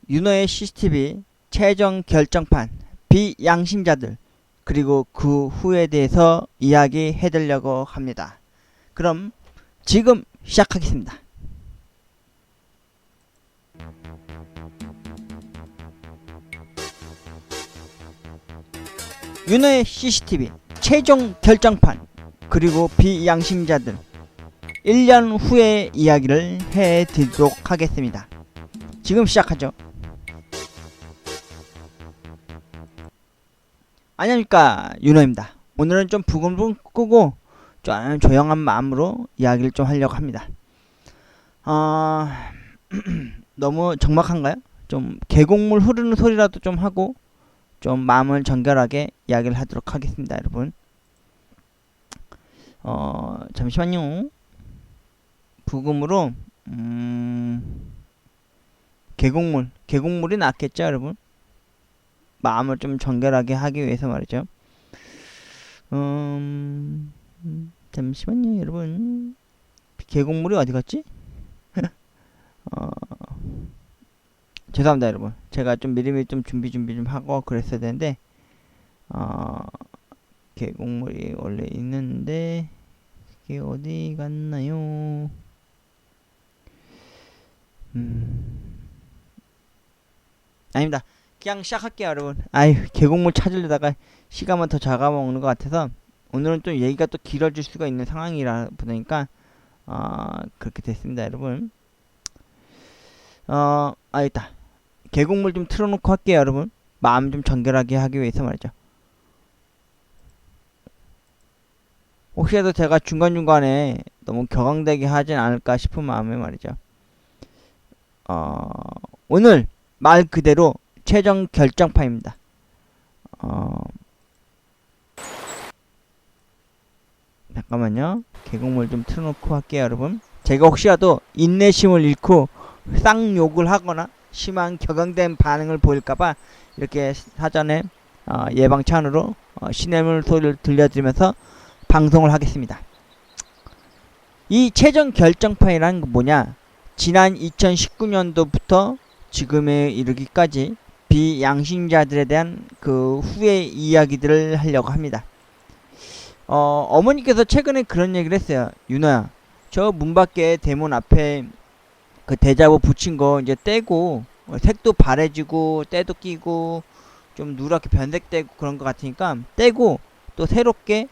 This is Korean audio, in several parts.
윤호의 CCTV 최종 결정판 비양심자들 그리고 그 후에 대해서 이야기해 드리려고 합니다. 그럼 지금 시작하겠습니다. 윤호의 CCTV 최종 결정판 그리고 비양심자들 1년 후의 이야기를 해드리도록 하겠습니다. 지금 시작하죠. 안녕하십니까, 윤호입니다. 오늘은 좀 부글부글 끄고 좀 조용한 마음으로 이야기를 좀 하려고 합니다. 너무 적막한가요? 좀 계곡물 흐르는 소리라도 좀 하고 좀 마음을 정결하게 이야기를 하도록 하겠습니다, 여러분. 잠시만요. 부금으로 계곡물이 낫겠죠, 여러분? 마음을 좀 정결하게 하기 위해서 말이죠. 잠시만요, 여러분. 계곡물이 어디 갔지? 죄송합니다, 여러분. 제가 좀 미리미리 좀 준비 좀 하고 그랬어야 되는데, 계곡물이 원래 있는데, 이게 어디 갔나요? 아닙니다. 그냥 시작할게요, 여러분. 계곡물 찾으려다가 시간만 더 잡아먹는 것 같아서 오늘은 또 얘기가 또 길어질 수가 있는 상황이라 보니까 그렇게 됐습니다, 여러분. 있다. 계곡물 좀 틀어놓고 할게요, 여러분. 마음 좀 정결하게 하기 위해서 말이죠. 혹시라도 제가 중간중간에 너무 격앙되게 하진 않을까 싶은 마음에 말이죠. 오늘 말 그대로 최종 결정판입니다. 잠깐만요. 계곡물 좀 틀어놓고 할게요, 여러분. 제가 혹시라도 인내심을 잃고 쌍욕을 하거나 심한 격앙된 반응을 보일까봐 이렇게 사전에 예방찬으로 시냇물 소리를 들려드리면서 방송을 하겠습니다. 이 최종 결정판이라는 건 뭐냐? 지난 2019년도부터 지금에 이르기까지 비양심자들에 대한 그 후의 이야기들을 하려고 합니다. 어머니께서 최근에 그런 얘기를 했어요. 윤호야, 저 문 밖에 대문 앞에 그 대자보 붙인 거 이제 떼고 색도 바래지고 때도 끼고 좀 누렇게 변색되고 그런 것 같으니까 떼고 또 새롭게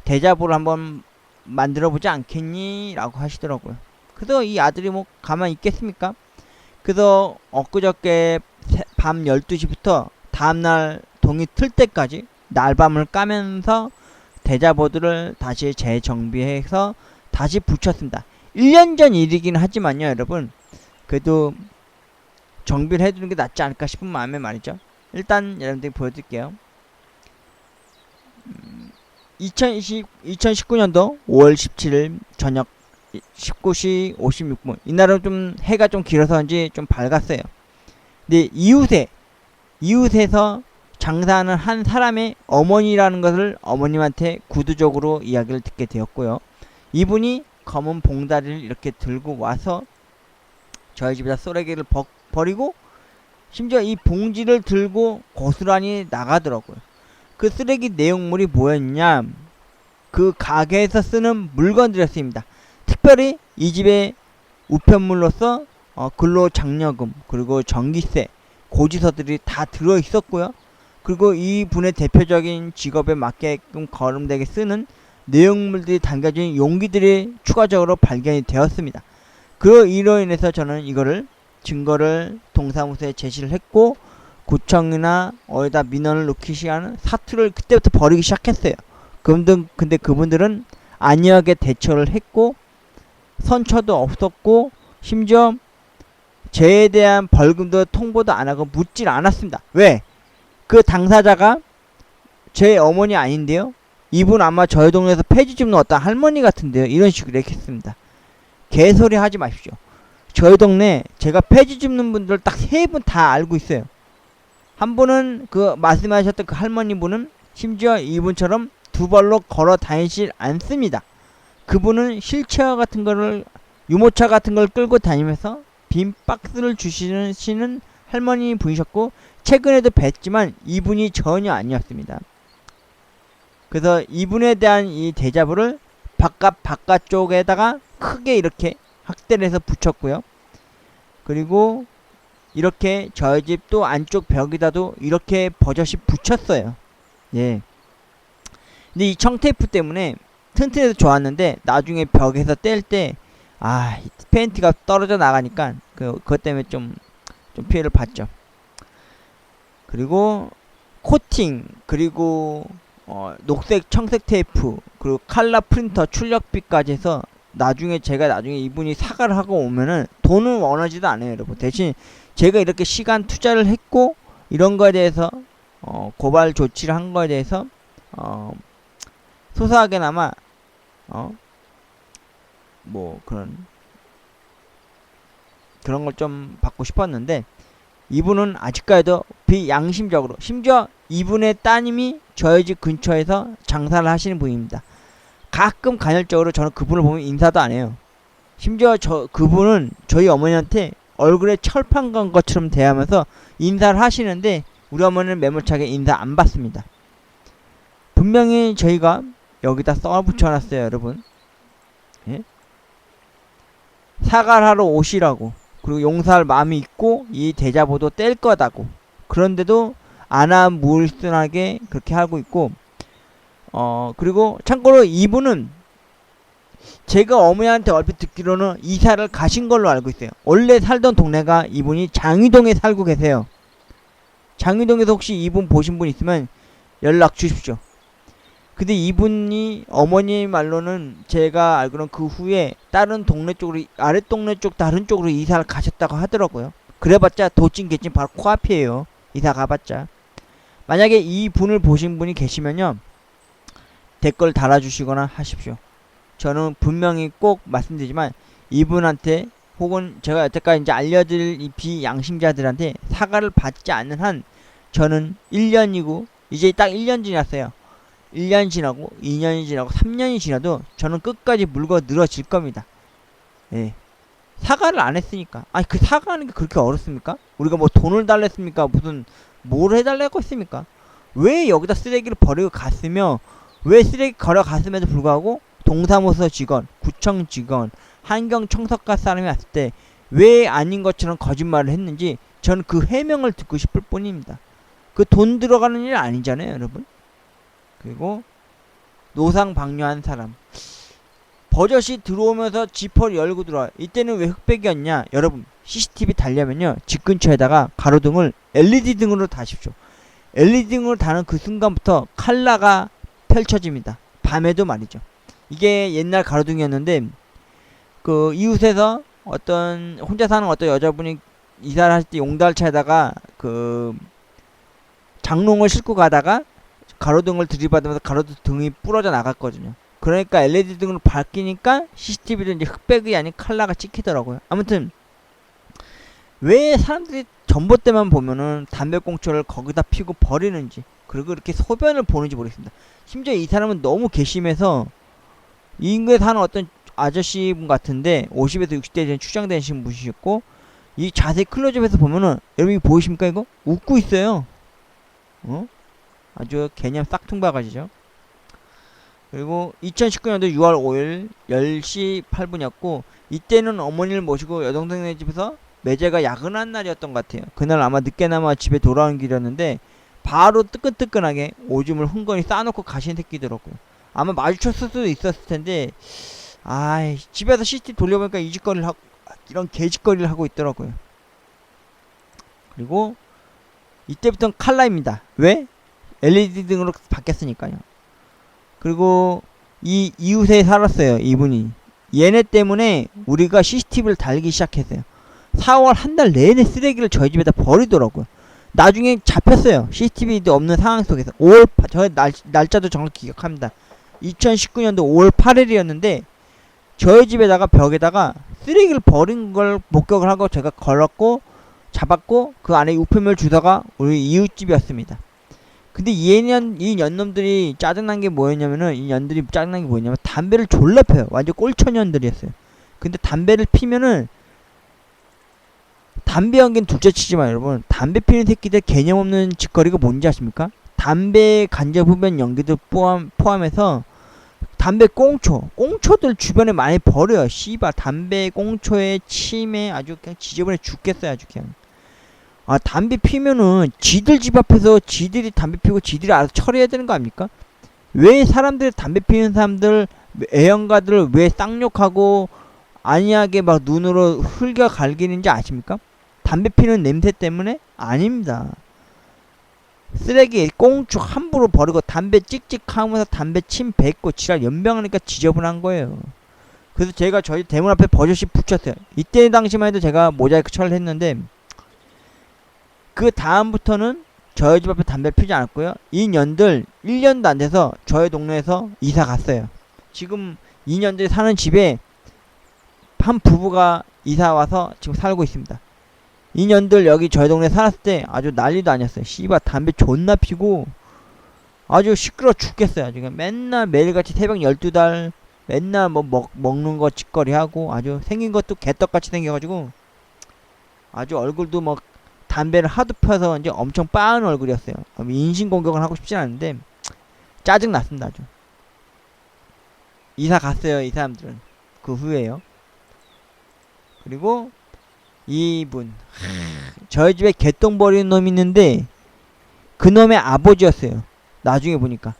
대자보를 한번 만들어 보지 않겠니? 라고 하시더라고요. 그래서 이 아들이 뭐 가만히 있겠습니까? 그래서 엊그저께 밤 12시부터 다음날 동이 틀 때까지 날밤을 까면서 대자보들을 다시 재정비해서 다시 붙였습니다. 1년 전 일이긴 하지만요, 여러분. 그래도 정비를 해두는 게 낫지 않을까 싶은 마음에 말이죠. 일단 여러분들이 보여드릴게요. 2019년도 5월 17일 저녁 19시 56분. 이날은 좀 해가 좀 길어서인지 좀 밝았어요. 근데 이웃에서 장사하는 한 사람의 어머니라는 것을 어머님한테 구두적으로 이야기를 듣게 되었고요. 이분이 검은 봉다리를 이렇게 들고 와서 저희 집에다 쓰레기를 버리고 심지어 이 봉지를 들고 고스란히 나가더라고요. 그 쓰레기 내용물이 뭐였냐? 그 가게에서 쓰는 물건들이었습니다. 특별히 이 집의 우편물로서 근로장려금 그리고 전기세 고지서들이 다 들어있었고요. 그리고 이 분의 대표적인 직업에 맞게끔 거름되게 쓰는 내용물들이 담겨진 용기들이 추가적으로 발견이 되었습니다. 이로 인해서 저는 이거를 증거를 동사무소에 제시를 했고 구청이나 어디다 민원을 넣기 시작하는 사투를 그때부터 벌이기 시작했어요. 근데 그분들은 안이하게 대처를 했고 선처도 없었고 심지어 죄에 대한 벌금도 통보도 안하고 묻질 않았습니다. 왜? 그 당사자가 제 어머니 아닌데요? 이분 아마 저희 동네에서 폐지 줍는 어떤 할머니 같은데요? 이런 식으로 이렇게 했습니다. 개소리 하지 마십시오. 저희 동네 제가 폐지 줍는 분들 딱 3분 다 알고 있어요. 한 분은 그 말씀하셨던 그 할머니 분은 심지어 이분처럼 두 발로 걸어 다니질 않습니다. 그분은 휠체어 같은 거를 유모차 같은 걸 끌고 다니면서 빈 박스를 주시는 할머니 분이셨고 최근에도 뵀지만 이분이 전혀 아니었습니다. 그래서 이분에 대한 이 데자부를 바깥쪽에다가 크게 이렇게 확대를 해서 붙였고요. 그리고 이렇게 저희 집도 안쪽 벽에다도 이렇게 버젓이 붙였어요. 예. 근데 이 청테이프 때문에 튼튼해서 좋았는데 나중에 벽에서 뗄 때 페인트가 떨어져 나가니까 그것 때문에 좀 피해를 봤죠. 그리고 코팅, 그리고 녹색 청색 테이프, 그리고 칼라 프린터 출력비까지 해서 나중에 이분이 사과를 하고 오면은 돈은 원하지도 않아요, 여러분. 대신 제가 이렇게 시간 투자를 했고 이런 거에 대해서 고발 조치를 한 거에 대해서 소소하게나마 뭐 그런 걸 좀 받고 싶었는데 이분은 아직까지도 비양심적으로, 심지어 이분의 따님이 저희 집 근처에서 장사를 하시는 분입니다. 가끔 간헐적으로 저는 그분을 보면 인사도 안 해요. 심지어 그분은 저희 어머니한테 얼굴에 철판 건 것처럼 대하면서 인사를 하시는데 우리 어머니는 매몰차게 인사 안 받습니다. 분명히 저희가 여기다 써 붙여놨어요, 여러분. 예? 사과를 하러 오시라고, 그리고 용서할 마음이 있고 이 대자보도 뗄 거다고. 그런데도 안하물순하게 그렇게 하고 있고, 그리고 참고로 이분은 제가 어머니한테 얼핏 듣기로는 이사를 가신 걸로 알고 있어요. 원래 살던 동네가 이분이 장위동에 살고 계세요. 장위동에서 혹시 이분 보신 분 있으면 연락 주십시오. 근데 이분이 어머니 말로는 제가 알기로는 그 후에 다른 동네 쪽으로, 아랫 동네 쪽 다른 쪽으로 이사를 가셨다고 하더라고요. 그래봤자 도찐 개찐 바로 코앞이에요. 이사 가봤자. 만약에 이 분을 보신 분이 계시면요, 댓글 달아주시거나 하십시오. 저는 분명히 꼭 말씀드리지만 이분한테, 혹은 제가 여태까지 이제 알려드릴 이 비양심자들한테 사과를 받지 않는 한 저는 1년이고 이제 딱 1년 지났어요. 1년 지나고 2년이 지나고 3년이 지나도 저는 끝까지 물고 늘어질 겁니다. 예. 사과를 안 했으니까. 그 사과하는 게 그렇게 어렵습니까? 우리가 뭐 돈을 달랬습니까? 무슨 뭘 해달라고 했습니까? 왜 여기다 쓰레기를 버리고 갔으며, 왜 쓰레기 걸어갔음에도 불구하고 동사무소 직원, 구청 직원, 환경청소과 사람이 왔을 때 왜 아닌 것처럼 거짓말을 했는지 저는 그 해명을 듣고 싶을 뿐입니다. 그 돈 들어가는 일 아니잖아요, 여러분. 그리고 노상 방뇨한 사람, 버젓이 들어오면서 지퍼를 열고 들어와요. 이때는 왜 흑백이었냐? 여러분, CCTV 달려면요, 집 근처에다가 가로등을 LED 등으로 다십시오. LED 등으로 다는 그 순간부터 칼라가 펼쳐집니다. 밤에도 말이죠. 이게 옛날 가로등이었는데 그 이웃에서 혼자 사는 어떤 여자분이 이사를 하실 때 용달차에다가 그 장롱을 싣고 가다가 가로등을 들이받으면서 가로등이 부러져 나갔거든요. 그러니까 LED 등으로 바뀌니까 CCTV도 이제 흑백이 아닌 칼라가 찍히더라고요. 아무튼 왜 사람들이 전봇대만 보면은 담배꽁초를 거기다 피고 버리는지, 그리고 이렇게 소변을 보는지 모르겠습니다. 심지어 이 사람은 너무 괘씸해서 이 인구에 사는 어떤 아저씨분 같은데 50에서 60대 된 추장되신 분이셨고, 이 자세히 클로즈업해서 보면은 여러분이 보이십니까? 이거 웃고 있어요. 아주 개념 싹퉁바가지죠. 그리고 2019년도 6월 5일 10시 8분이었고 이때는 어머니를 모시고 여동생네 집에서 매제가 야근한 날이었던 것 같아요. 그날 아마 늦게나마 집에 돌아오는 길이었는데 바로 뜨끈뜨끈하게 오줌을 흥건히 싸놓고 가신 새끼더라고요. 아마 마주쳤을 수도 있었을 텐데 집에서 CCTV 돌려보니까 이 짓거리를 하고, 이런 개짓거리를 하고 있더라고요. 그리고 이때부터는 칼라입니다. 왜? LED 등으로 바뀌었으니까요. 그리고 이 이웃에 살았어요, 이분이. 얘네 때문에 우리가 CCTV를 달기 시작했어요. 4월 한 달 내내 쓰레기를 저희 집에다 버리더라고요. 나중에 잡혔어요. CCTV도 없는 상황 속에서. 저 날짜도 정확히 기억합니다. 2019년도 5월 8일이었는데 저희 집에다가 벽에다가 쓰레기를 버린 걸 목격을 하고 제가 걸었고 잡았고, 그 안에 우편물 주소가 우리 이웃집이었습니다. 근데 이 년놈들이 짜증난 게 뭐였냐면은, 담배를 졸라 펴요. 완전 꼴처년들이었어요. 근데 담배를 피면은 담배 연기는 둘째치지만 여러분, 담배 피는 새끼들 개념 없는 짓거리가 뭔지 아십니까? 담배 간접 흡연 연기도 포함해서 담배 꽁초들 주변에 많이 버려요. 씨발 담배 꽁초에 침에 아주 그냥 지저분해 죽겠어요. 아주 그냥. 아, 담배 피면은 지들 집 앞에서 지들이 담배 피고 지들이 알아서 처리해야 되는 거 아닙니까? 왜 사람들이 담배 피는 사람들 애연가들을 왜 쌍욕하고 안이하게 막 눈으로 흘겨 갈기는지 아십니까? 담배 피는 냄새 때문에? 아닙니다. 쓰레기 꽁초 함부로 버리고 담배 찍찍하면서 담배 침 뱉고 지랄 연병하니까 지저분한 거예요. 그래서 제가 저희 대문 앞에 버젓이 붙였어요. 이때 당시만 해도 제가 모자이크 처리를 했는데, 그 다음부터는 저희 집 앞에 담배 피지 않았고요. 이 년들 1년도 안 돼서 저희 동네에서 이사 갔어요. 지금 2년째 사는 집에 한 부부가 이사 와서 지금 살고 있습니다. 2년들 여기 저희 동네 살았을 때 아주 난리도 아니었어요. 씨발 담배 존나 피고 아주 시끄러 죽겠어요. 아주 그냥 맨날 매일같이 새벽 12달 맨날 뭐 먹는 거 짓거리 하고 아주 생긴 것도 개떡같이 생겨가지고 아주 얼굴도 뭐 담배를 하도 펴서 이제 엄청 빠은 얼굴이었어요. 인신공격을 하고 싶진 않은데 짜증 났습니다. 아주. 이사 갔어요. 이 사람들은. 그 후에요. 그리고 이분 저희 집에 개똥 버리는 놈이 있는데 그 놈의 아버지였어요. 나중에 보니까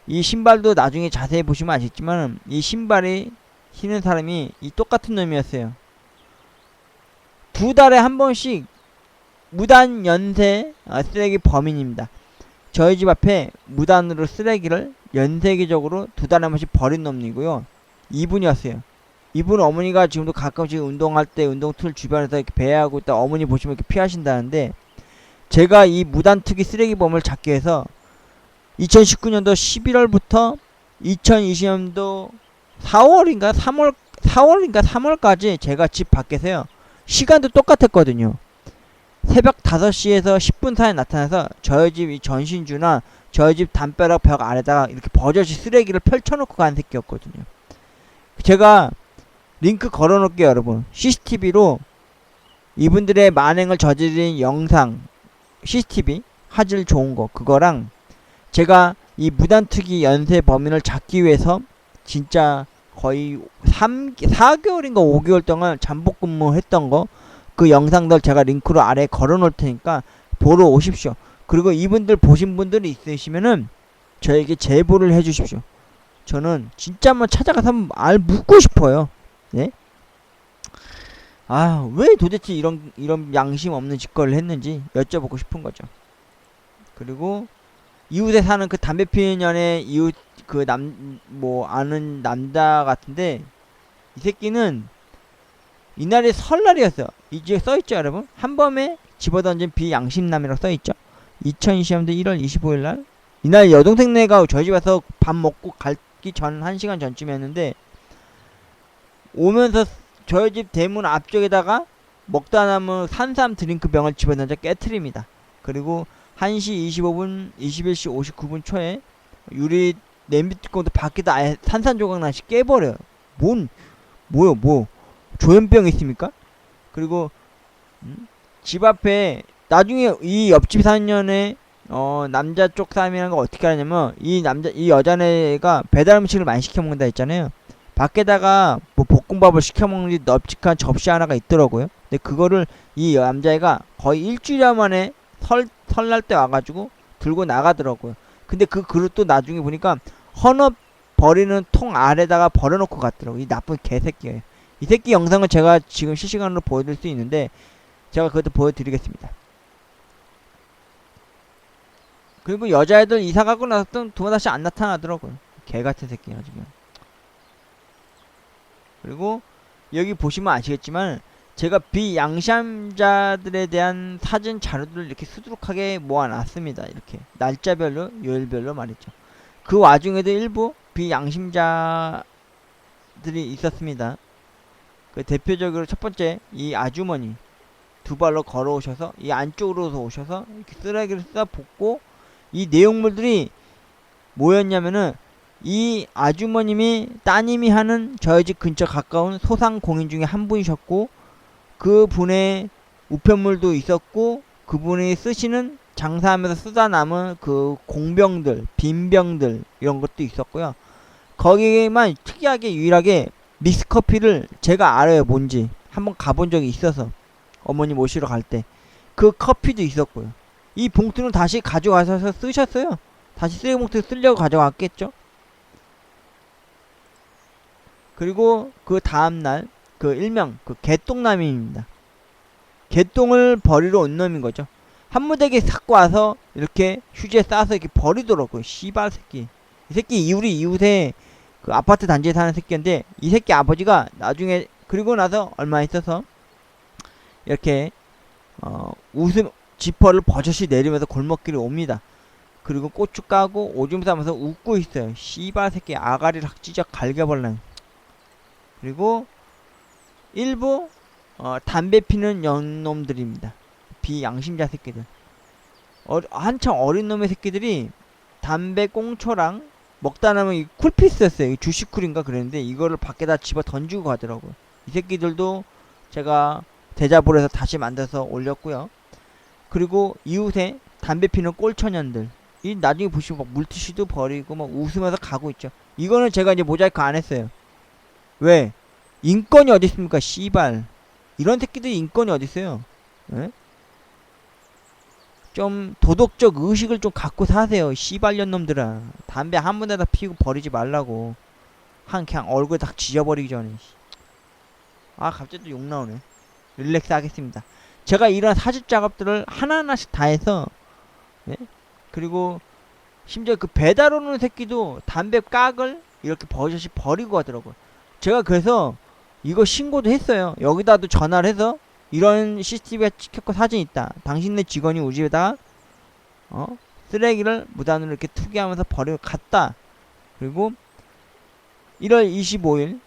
이 신발도 나중에 자세히 보시면 아시겠지만 이 신발이 신은 사람이 이 똑같은 놈이었어요. 2달에 한 번씩 무단 연쇄 쓰레기 범인입니다. 저희 집 앞에 무단으로 쓰레기를 연쇄기적으로 2달에 한 번씩 버린 놈이고요. 이분이었어요. 이분 어머니가 지금도 가끔씩 운동할 때 운동틀 주변에서 이렇게 배회하고 있다 어머니 보시면 이렇게 피하신다는데, 제가 이 무단투기 쓰레기범을 잡기 위해서 2019년도 11월부터 2020년도 4월인가 3월까지 제가 집 밖에서요. 시간도 똑같았거든요. 새벽 5시에서 10분 사이에 나타나서 저희 집 이 전신주나 저희 집 담벼락 벽 아래다가 이렇게 버젓이 쓰레기를 펼쳐놓고 간 새끼였거든요. 제가 링크 걸어놓을게요. 여러분 CCTV로 이분들의 만행을 저지른 영상, CCTV 화질 좋은거 그거랑 제가 이 무단투기 연쇄 범인을 잡기 위해서 진짜 거의 4개월인가 5개월 동안 잠복 근무했던거 그 영상들 제가 링크로 아래에 걸어놓을 테니까 보러 오십시오. 그리고 이분들 보신 분들이 있으시면은 저에게 제보를 해주십시오. 저는 진짜 한번 찾아가서 한번 묻고 싶어요. 네? 아, 왜 도대체 이런 양심 없는 짓거리를 했는지 여쭤보고 싶은 거죠. 그리고 이웃에 사는 그 담배 피는 년의 이웃 그 아는 남자 같은데, 이 새끼는 이날이 설날이었어요. 이제 써있죠 여러분? 한밤에 집어던진 비양심남이라고 써있죠. 2020년도 1월 25일날 이날 여동생네가 저희 집 와서 밥 먹고 가기 전 1시간 전쯤이었는데, 오면서 저희 집 대문 앞쪽에다가 먹다 남은 산삼 드링크 병을 집어던져 깨트립니다. 그리고 1시 25분 21시 59분 초에 유리 냄비 뚜껑도 밖에다 아예 산산조각 나시 깨버려요. 뭐요 조현병 있습니까? 그리고 집 앞에 나중에 이 옆집 사는 년에 남자 쪽 사람이라는 거 어떻게 하냐면, 이 여자네가 배달 음식을 많이 시켜 먹는다 했잖아요. 밖에다가 뭐 볶음밥을 시켜 먹는 넓직한 접시 하나가 있더라고요. 근데 그거를 이 남자애가 거의 일주일 만에 설날 때 와가지고 들고 나가더라고요. 근데 그 그릇도 나중에 보니까 헌업 버리는 통 아래다가 버려놓고 갔더라고요. 이 나쁜 개새끼예요. 이 새끼 영상을 제가 지금 실시간으로 보여드릴 수 있는데 제가 그것도 보여드리겠습니다. 그리고 여자애들 이사가고 나서 또다시 안 나타나더라고요. 개같은 새끼야 지금. 그리고 여기 보시면 아시겠지만 제가 비양심자들에 대한 사진 자료들을 이렇게 수두룩하게 모아놨습니다. 이렇게 날짜별로 요일별로 말이죠. 그 와중에도 일부 비양심자들이 있었습니다. 그 대표적으로 첫 번째 이 아주머니 2발로 걸어오셔서 이 안쪽으로 오셔서 이렇게 쓰레기를 쏟아 붓고, 이 내용물들이 뭐였냐면은 이 아주머님이 따님이 하는 저희 집 근처 가까운 소상공인 중에 한 분이셨고, 그 분의 우편물도 있었고, 그분이 쓰시는 장사하면서 쓰다 남은 그 공병들, 빈병들 이런 것도 있었고요. 거기에만 특이하게 유일하게 믹스커피를 제가 알아요. 뭔지 한번 가본 적이 있어서 어머니 모시러 갈 때 그 커피도 있었고요. 이 봉투는 다시 가져가셔서 쓰셨어요. 다시 쓰레기 봉투 쓰려고 가져갔겠죠. 그리고 그 다음날 그 일명 그 개똥남입니다. 개똥을 버리러 온 놈인 거죠. 한 무더기 갖고 와서 이렇게 휴지에 싸서 이렇게 버리더라고요. 씨발 새끼. 이 새끼 우리 이웃에 그 아파트 단지에 사는 새끼인데, 이 새끼 아버지가 나중에 그리고 나서 얼마 있어서 이렇게 웃음 지퍼를 버젓이 내리면서 골목길에 옵니다. 그리고 고추 까고 오줌 싸면서 웃고 있어요. 씨발 새끼 아가리를 찢어 갈겨버려. 그리고 일부 담배 피는 연놈들입니다. 비양심자 새끼들. 한창 어린 놈의 새끼들이 담배 꽁초랑 먹다 남은 이 쿨피스였어요. 주식쿨인가 그랬는데 이거를 밖에다 집어 던지고 가더라고요. 이 새끼들도 제가 대자보를 해서 다시 만들어서 올렸고요. 그리고 이웃에 담배 피는 꼴처년들, 이 나중에 보시면 막 물티슈도 버리고 막 웃으면서 가고 있죠. 이거는 제가 이제 모자이크 안 했어요. 왜? 인권이 어디 있습니까? 씨발. 이런 새끼들이 인권이 어디 있어요? 에? 좀 도덕적 의식을 좀 갖고 사세요. 씨발년 놈들아. 담배 한 번에다 피우고 버리지 말라고. 그냥 얼굴 다 지져버리기 전에. 아, 갑자기 또 욕 나오네. 릴렉스 하겠습니다. 제가 이런 사집 작업들을 하나하나씩 다 해서, 네? 그리고 심지어 그 배달 오는 새끼도 담배 깍을 이렇게 버젓이 버리고 가더라고요. 제가 그래서 이거 신고도 했어요. 여기다도 전화를 해서 이런 CCTV가 찍혔고 사진 있다. 당신네 직원이 우리 집에다가 쓰레기를 무단으로 이렇게 투기하면서 버리고 갔다. 그리고 1월 25일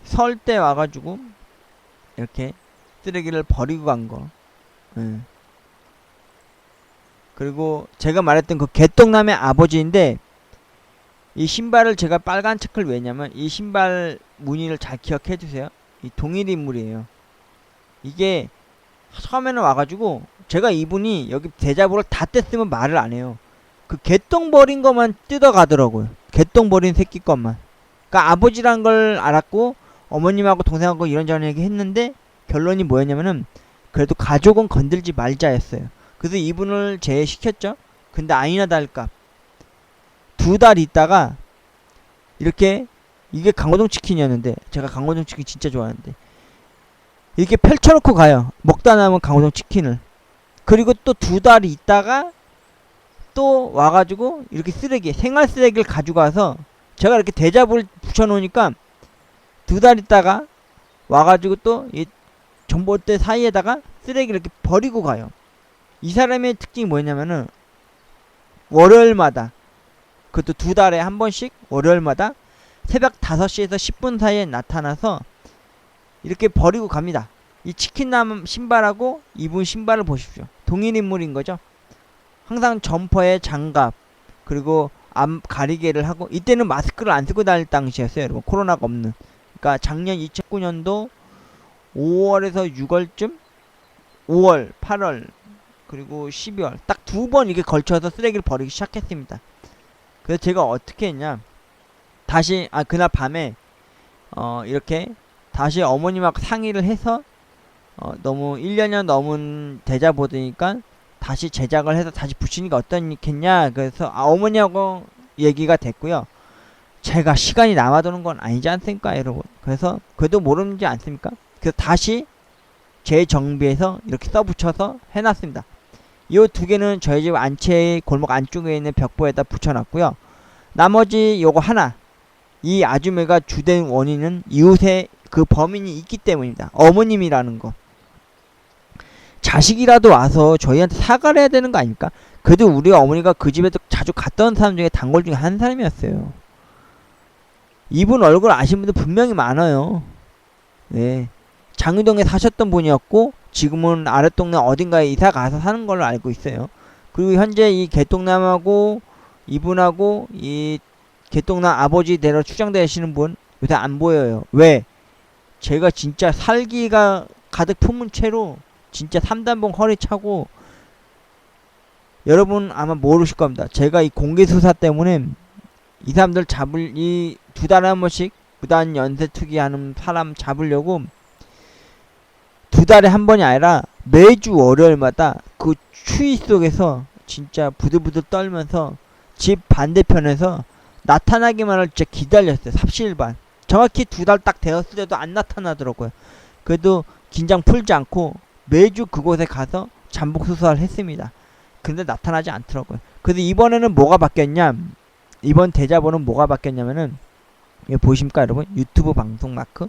설 때 와가지고 이렇게 쓰레기를 버리고 간 거. 그리고 제가 말했던 그 개똥남의 아버지인데, 이 신발을 제가 빨간 책을 왜냐면 이 신발 무늬를 잘 기억해 주세요. 이 동일 인물이에요. 이게 처음에는 와가지고 제가 이분이 여기 대자보를 다 뗐으면 말을 안 해요. 그 개똥 버린 것만 뜯어가더라고요. 개똥 버린 새끼 것만. 그러니까 아버지란 걸 알았고 어머님하고 동생하고 이런저런 얘기 했는데 결론이 뭐였냐면은 그래도 가족은 건들지 말자였어요. 그래서 이분을 제외시켰죠. 근데 아니나 다를까 2달 있다가 이렇게, 이게 강호동 치킨이었는데 제가 강호동 치킨 진짜 좋아하는데 이렇게 펼쳐놓고 가요. 먹다 남은 강호동 치킨을. 그리고 또 2달이 있다가 또 와가지고 이렇게 쓰레기, 생활 쓰레기를 가져가서 제가 이렇게 대자보를 붙여놓으니까 2달 있다가 와가지고 또 이 전봇대 사이에다가 쓰레기를 이렇게 버리고 가요. 이 사람의 특징이 뭐냐면은 월요일마다, 그것도 2달에 한 번씩 월요일마다 새벽 5시에서 10분 사이에 나타나서 이렇게 버리고 갑니다. 이 치킨남 신발하고 이분 신발을 보십시오. 동일 인물인 거죠. 항상 점퍼에 장갑, 그리고 앞 가리개를 하고, 이때는 마스크를 안 쓰고 다닐 당시였어요. 여러분, 코로나가 없는. 그러니까 작년 2009년도 5월에서 6월쯤, 5월, 8월, 그리고 12월 딱 2번 이렇게 걸쳐서 쓰레기를 버리기 시작했습니다. 그래서 제가 어떻게 했냐, 다시 그날 밤에 이렇게 다시 어머님하고 상의를 해서 너무 1년이 넘은 대자보드니까 다시 제작을 해서 다시 붙이니까 어떻겠냐. 그래서 어머니하고 얘기가 됐고요. 제가 시간이 남아도는 건 아니지 않습니까, 여러분. 그래서 그래도 모르지 않습니까. 그래서 다시 재정비해서 이렇게 써붙여서 해놨습니다. 이 2개는 저희 집 안채 골목 안쪽에 있는 벽보에다 붙여놨고요. 나머지 요거 하나, 이 아주매가 주된 원인은 이웃에 그 범인이 있기 때문입니다. 어머님이라는 거. 자식이라도 와서 저희한테 사과를 해야 되는 거 아닙니까? 그래도 우리 어머니가 그 집에도 자주 갔던 사람 중에 단골 중에 한 사람이었어요. 이분 얼굴 아시는 분들 분명히 많아요. 네. 장유동에 사셨던 분이었고 지금은 아랫동네 어딘가에 이사 가서 사는 걸로 알고 있어요. 그리고 현재 이 개똥남하고 이분하고 이 개똥남 아버지 대로 추정되시는 분 요새 안 보여요. 왜? 제가 진짜 살기가 가득 품은 채로 진짜 3단봉 허리 차고, 여러분 아마 모르실 겁니다. 제가 이 공개 수사 때문에 이 사람들 이 2달에 한 번씩 무단 연쇄 투기하는 사람 잡으려고 2달에 한 번이 아니라 매주 월요일마다 그 추위 속에서 진짜 부들부들 떨면서 집 반대편에서 나타나기만을 진짜 기다렸어요. 삽시일반. 정확히 2달 딱 되었을 때도 안 나타나더라고요. 그래도 긴장 풀지 않고 매주 그곳에 가서 잠복 수사를 했습니다. 근데 나타나지 않더라고요. 그래서 이번에는 뭐가 바뀌었냐, 이번 대자보는 뭐가 바뀌었냐면은, 여기 보이십니까 여러분? 유튜브 방송 마크.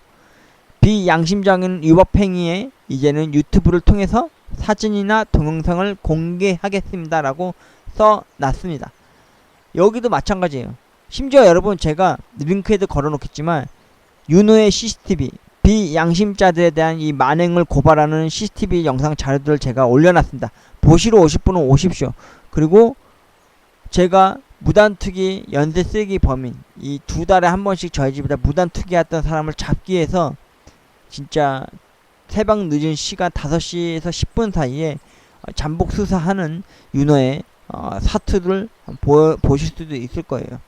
비양심적인 위법행위에 이제는 유튜브를 통해서 사진이나 동영상을 공개하겠습니다 라고 써놨습니다. 여기도 마찬가지예요. 심지어 여러분, 제가 링크에도 걸어놓겠지만 윤호의 CCTV, 비양심자들에 대한 이 만행을 고발하는 CCTV 영상 자료들을 제가 올려놨습니다. 보시러 오실 분은 오십시오. 그리고 제가 무단투기 연쇄 쓰레기 범인, 이 2달에 한 번씩 저희 집에다 무단투기했던 사람을 잡기 위해서 진짜 새벽 늦은 시간 5시에서 10분 사이에 잠복 수사하는 윤호의 사투를 보실 수도 있을 거예요.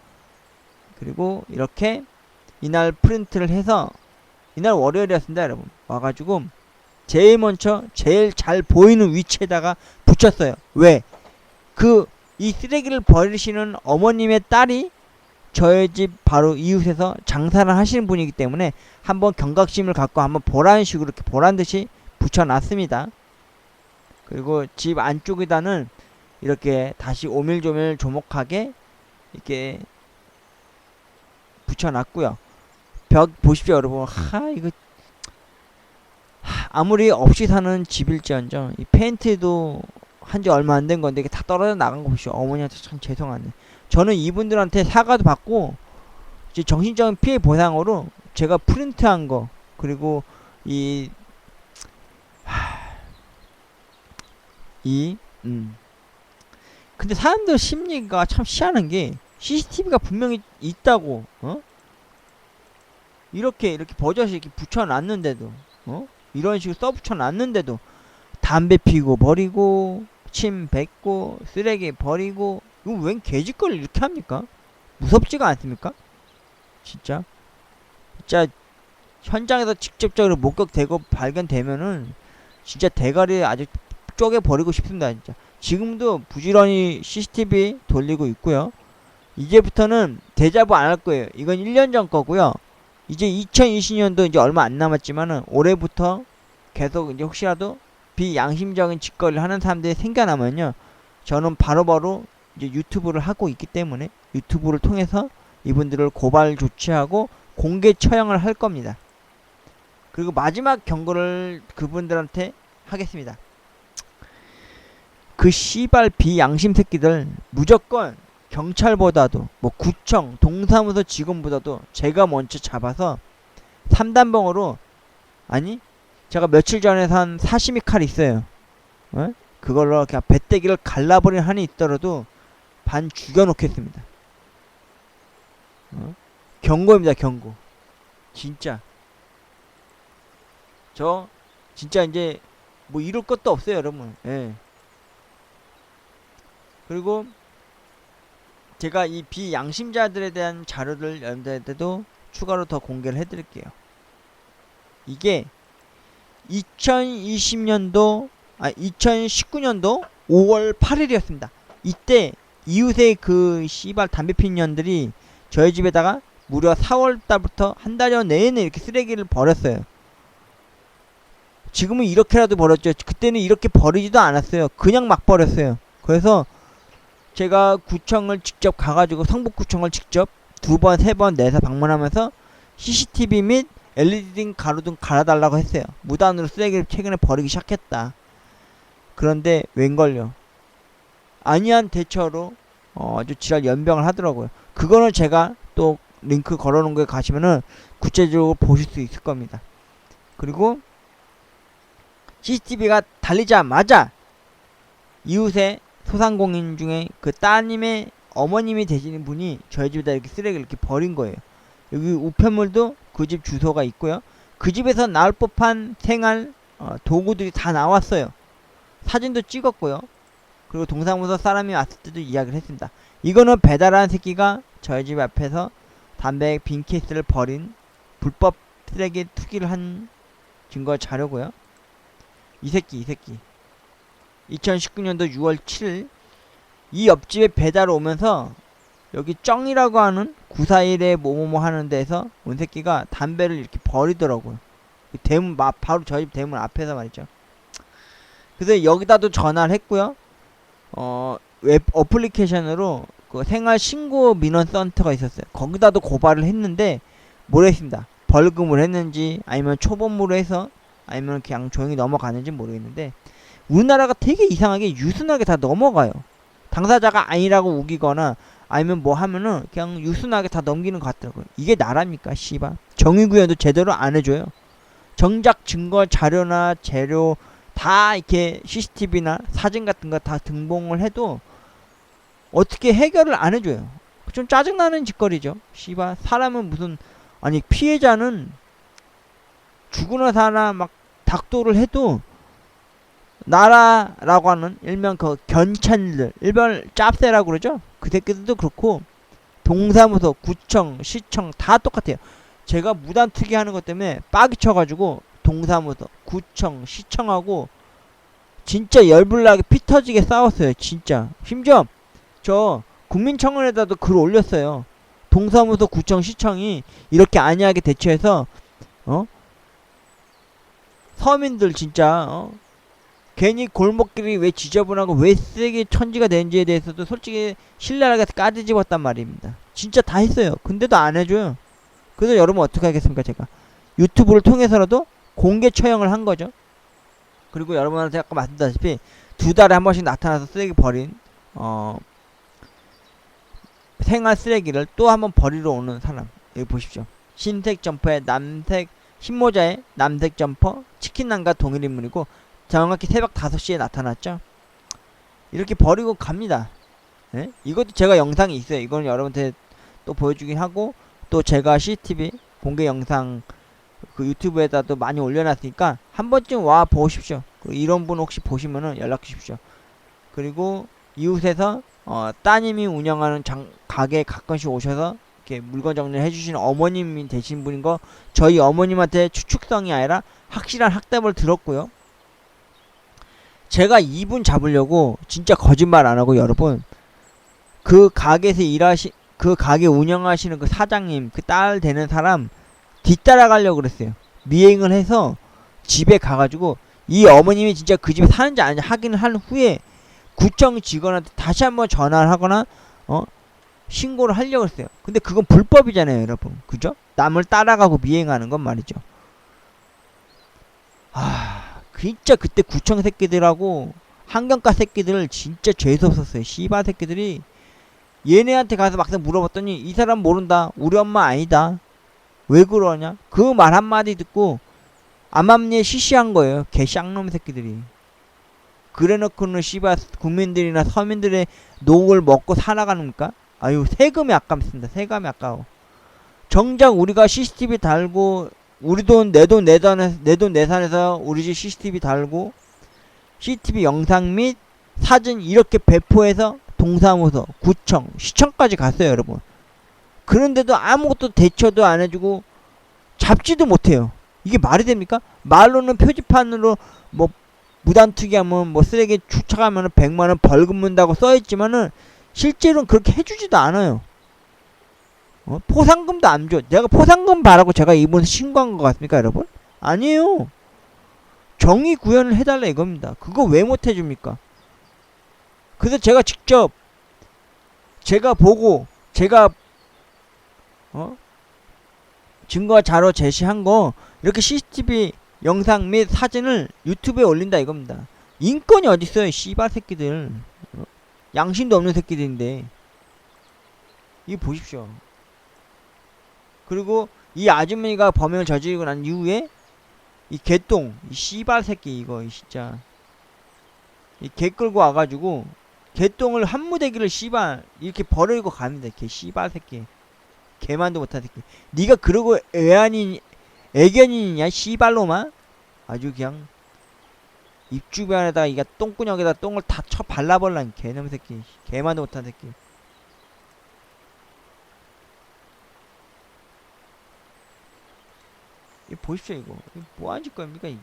그리고 이렇게 이날 프린트를 해서, 이날 월요일이었습니다 여러분, 와가지고 제일 먼저 제일 잘 보이는 위치에다가 붙였어요. 왜? 이 쓰레기를 버리시는 어머님의 딸이 저희 집 바로 이웃에서 장사를 하시는 분이기 때문에 한번 경각심을 갖고 한번 보라는 식으로 이렇게 보란듯이 붙여놨습니다. 그리고 집 안쪽에다는 이렇게 다시 오밀조밀 조목하게 이렇게 붙여놨고요. 벽 보십시오 여러분. 이거 아무리 없이 사는 집일지언정 이 페인트도 한지 얼마 안 된 건데 이게 다 떨어져 나간 거 보시오. 어머니한테 참 죄송하네. 저는 이분들한테 사과도 받고 이제 정신적인 피해 보상으로 제가 프린트한 거, 그리고 근데 사람들 심리가 참 희한한 게, CCTV가 분명히 있다고 이렇게 버젓이 이렇게 붙여놨는데도, 이런 식으로 써붙여놨는데도 담배 피고 버리고, 침 뱉고, 쓰레기 버리고, 이거 웬 개짓거리를 이렇게 합니까? 무섭지가 않습니까? 진짜 현장에서 직접적으로 목격되고 발견되면은 진짜 대가리 아주 쪼개버리고 싶습니다. 진짜 지금도 부지런히 CCTV 돌리고 있고요. 이제부터는 대자보 안 할 거예요. 이건 1년 전 거고요. 이제 2020년도 이제 얼마 안 남았지만은 올해부터 계속 이제 혹시라도 비양심적인 짓거리를 하는 사람들이 생겨나면요, 저는 바로바로 이제 유튜브를 하고 있기 때문에 유튜브를 통해서 이분들을 고발 조치하고 공개 처형을 할 겁니다. 그리고 마지막 경고를 그분들한테 하겠습니다. 그 씨발 비양심 새끼들 무조건 경찰보다도 뭐 구청, 동사무소 직원보다도 제가 먼저 잡아서 3단봉으로, 아니 제가 며칠 전에 산 사시미 칼 있어요. 그걸로 그냥 배때기를 갈라버린 한이 있더라도 반 죽여놓겠습니다. 경고입니다, 경고. 진짜 저 진짜 이제 뭐 이럴 것도 없어요 여러분. 그리고 제가 이 비양심자들에 대한 자료를 여러분들한테도 추가로 더 공개를 해드릴게요. 이게 2019년도 5월 8일이었습니다. 이때 이웃의 그 씨발 담배 피는 년들이 저희 집에다가 무려 4월달부터 한 달여 내내 이렇게 쓰레기를 버렸어요. 지금은 이렇게라도 버렸죠. 그때는 이렇게 버리지도 않았어요. 그냥 막 버렸어요. 그래서 제가 구청을 직접 가가지고, 성북구청을 직접 2번, 3번 내서 방문하면서 CCTV 및 LED 가로등 갈아달라고 했어요. 무단으로 쓰레기를 최근에 버리기 시작했다. 그런데 웬걸요, 안이한 대처로 아주 지랄 연병을 하더라고요. 그거는 제가 또 링크 걸어놓은 거에 가시면은 구체적으로 보실 수 있을 겁니다. 그리고 CCTV가 달리자마자 이웃의 소상공인 중에 그 따님의 어머님이 되시는 분이 저희 집에다 이렇게 쓰레기를 이렇게 버린 거예요. 여기 우편물도 그 집 주소가 있고요. 그 집에서 나올 법한 생활 도구들이 다 나왔어요. 사진도 찍었고요. 그리고 동사무소 사람이 왔을 때도 이야기를 했습니다. 이거는 배달하는 새끼가 저희 집 앞에서 담배 빈 케이스를 버린 불법 쓰레기 투기를 한 증거 자료고요. 이 새끼 2019년도 6월 7일 이 옆집에 배달 오면서 여기 쩡이라고 하는 941에 뭐뭐뭐 하는 데서 온 새끼가 담배를 이렇게 버리더라고요. 대문 바로 저희 집 대문 앞에서 말이죠. 그래서 여기다도 전화를 했고요. 웹 어플리케이션으로 그 생활 신고 민원 센터가 있었어요. 거기다도 고발을 했는데 모르겠습니다. 벌금을 했는지 아니면 초범으로 해서 아니면 그냥 조용히 넘어가는지 모르겠는데 우리나라가 되게 이상하게 유순하게 다 넘어가요. 당사자가 아니라고 우기거나 아니면 뭐 하면은 그냥 유순하게 다 넘기는 것 같더라고요. 이게 나랍니까 씨발. 정의구현도 제대로 안 해줘요. 정작 증거 자료나 재료 다 이렇게 CCTV나 사진 같은 거 다 등봉을 해도 어떻게 해결을 안 해줘요. 좀 짜증나는 짓거리죠. 씨발 사람은 무슨 아니 피해자는 죽으나 사나 막 닥도를 해도 나라라고 하는 일명 그 견찬들 일반 짭새라고 그러죠. 그 새끼들도 그렇고 동사무소, 구청, 시청 다 똑같아요. 제가 무단 투기하는 것 때문에 빡이 쳐가지고 동사무소, 구청, 시청하고 진짜 열불나게 피 터지게 싸웠어요. 진짜. 심지어 저 국민청원에다도 글 올렸어요. 동사무소, 구청, 시청이 이렇게 안이하게 대처해서 서민들 진짜 괜히 골목길이 왜 지저분하고 왜 쓰레기 천지가 되는지에 대해서도 솔직히 신랄하게 까지집었단 말입니다. 진짜 다 했어요. 근데도 안 해줘요. 그래서 여러분 어떻게 하겠습니까? 제가 유튜브를 통해서라도 공개 처형을 한 거죠. 그리고 여러분한테 아까 말씀드렸다시피 2달에 한 번씩 나타나서 쓰레기 버린 생활 쓰레기를 또 한 번 버리러 오는 사람. 여기 보십시오. 흰색 점퍼에 남색 흰모자에 남색 점퍼 치킨남과 동일 인물이고 정확히 새벽 5시에 나타났죠. 이렇게 버리고 갑니다. 네? 이것도 제가 영상이 있어요. 이거는 여러분한테 또 보여주긴 하고 또 제가 CCTV 공개 영상 그 유튜브에다도 많이 올려놨으니까 한 번쯤 와 보십시오. 이런 분 혹시 보시면은 연락 주십시오. 그리고 이웃에서 따님이 운영하는 가게에 가끔씩 오셔서 이렇게 물건 정리를 해주시는 어머님이 되신 분인 거 저희 어머님한테 추측성이 아니라 확실한 확답을 들었고요. 제가 이분 잡으려고 진짜 거짓말 안 하고 여러분 그 가게에서 그 가게 운영하시는 그 사장님 그 딸 되는 사람 뒤따라가려고 그랬어요. 미행을 해서 집에 가가지고 이 어머님이 진짜 그 집에 사는지 아닌지 확인을 한 후에 구청 직원한테 다시 한번 전화를 하거나 신고를 하려고 했어요. 근데 그건 불법이잖아요 여러분. 그죠? 남을 따라가고 미행하는 건 말이죠. 진짜 그때 구청 새끼들하고 환경과 새끼들 진짜 재수없었어요. 씨발 새끼들이 얘네한테 가서 막상 물어봤더니 이 사람 모른다. 우리 엄마 아니다. 왜 그러냐? 그 말 한마디 듣고 암암리에 시시한 거예요. 개 쌍놈 새끼들이. 그래놓고는 씨발 국민들이나 서민들의 녹을 먹고 살아가는가? 아유 세금이 아깝습니다. 세금이 아까워. 정작 우리가 CCTV 달고 우리 돈 내 돈 내산해서 우리 집 CCTV 달고 CCTV 영상 및 사진 이렇게 배포해서 동사무소, 구청, 시청까지 갔어요 여러분. 그런데도 아무것도 대처도 안 해주고 잡지도 못해요. 이게 말이 됩니까? 말로는 표지판으로 뭐 무단투기하면 뭐 쓰레기 추적하면 100만원 벌금 문다고 써있지만은 실제로는 그렇게 해주지도 않아요. 포상금도 안 줘. 내가 포상금 바라고 제가 이분 신고한 것 같습니까 여러분? 아니에요. 정의 구현을 해달라 이겁니다. 그거 왜 못 해줍니까? 그래서 제가 직접 제가 보고 제가 증거 자료 제시한 거 이렇게 CCTV 영상 및 사진을 유튜브에 올린다 이겁니다. 인권이 어딨어요 씨발 새끼들. 양심도 없는 새끼들인데 이거 보십시오. 그리고 이 아주머니가 범행을 저지르고 난 이후에 이 개똥 이 씨발 새끼 이거 진짜 이 개 끌고 와가지고 개똥을 한 무대기를 씨발 이렇게 버리고 갑니다. 개 씨발 새끼. 개만도 못한 새끼. 니가 그러고 애견이냐 씨발로만 아주 그냥 입 주변에다가 이게 똥구녕에다 똥을 다 쳐 발라버릴란 개놈 새끼. 개만도 못한 새끼. 이 보십시오 이거. 이거 뭐하는 짓거입니까 이게.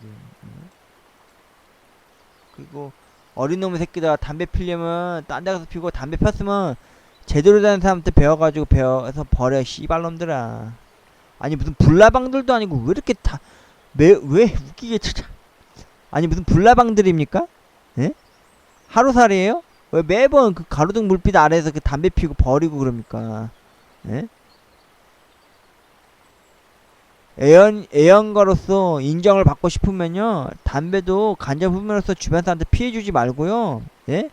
그리고 어린 놈의 새끼다 담배 피려면 딴 데 가서 피고 담배 폈으면 제대로 된 사람한테 배워가지고 배워서 버려 씨발놈들아. 아니 무슨 불나방들도 아니고 왜 이렇게 왜 웃기게 찾아. 아니 무슨 불나방들입니까? 예? 하루살이에요? 왜 매번 그 가로등 불빛 아래에서 그 담배 피고 버리고 그럽니까? 예? 애연가로서 인정을 받고 싶으면요 담배도 간접 흡연으로서 주변 사람한테 피해주지 말고요. 예?